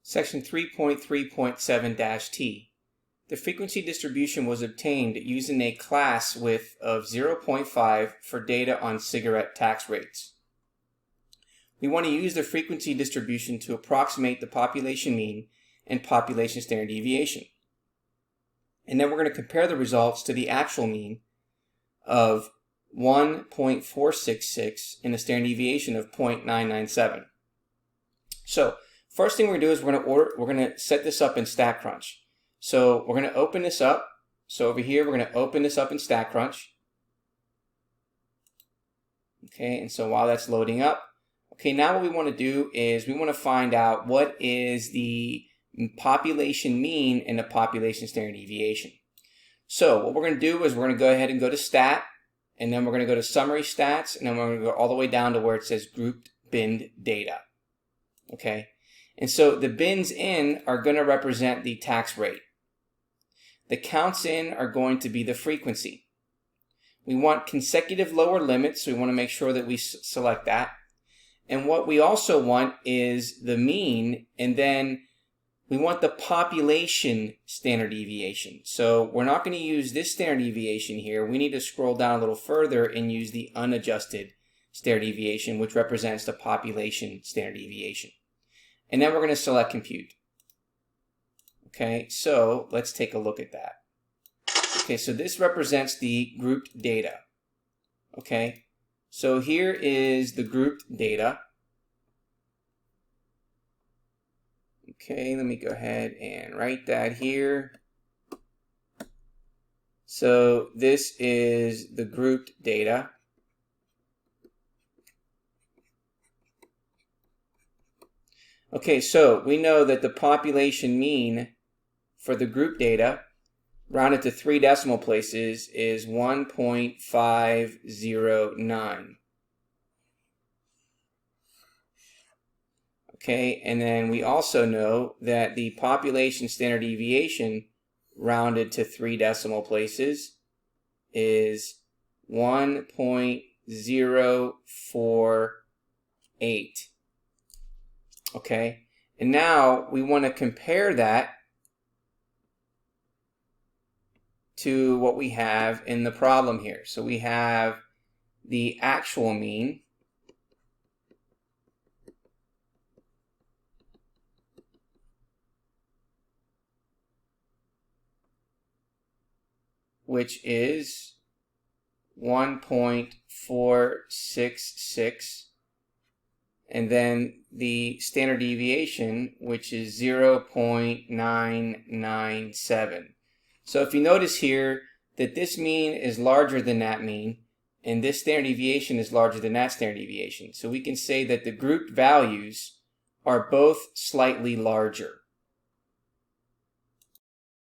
Section 3.3.7-T. The frequency distribution was obtained using a class width of 0.5 for data on cigarette tax rates. We want to use the frequency distribution to approximate the population mean and population standard deviation. And then we're going to compare the results to the actual mean of 1.466 and a standard deviation of 0.997. So first thing we're going to do is we're going to set this up in StatCrunch. So we're going to open this up. So over here, we're going to open this up in StatCrunch. Okay, and so while that's loading up, okay, now what we want to do is we want to find out what is the population mean and the population standard deviation. So what we're going to do is we're going to go ahead and go to Stat, and then we're going to go to Summary Stats, and then we're going to go all the way down to where it says Grouped Binned Data. Okay, and so the bins in are going to represent the tax rate. The counts in are going to be the frequency. We want consecutive lower limits, so we want to make sure that we select that. And what we also want is the mean, and then we want the population standard deviation. So we're not going to use this standard deviation here. We need to scroll down a little further and use the unadjusted standard deviation, which represents the population standard deviation. And then we're going to select compute. Okay, so let's take a look at that. Okay, so this represents the grouped data. Okay, so here is the grouped data. Okay, let me go ahead and write that here. So this is the grouped data. Okay, so we know that the population mean for the group data, rounded to 3 decimal places, is 1.509. Okay, and then we also know that the population standard deviation, rounded to 3 decimal places, is 1.048. Okay, and now we want to compare that to what we have in the problem here. So we have the actual mean, which is 1.466, and then the standard deviation, which is 0.997. So if you notice here that this mean is larger than that mean, and this standard deviation is larger than that standard deviation. So we can say that the grouped values are both slightly larger.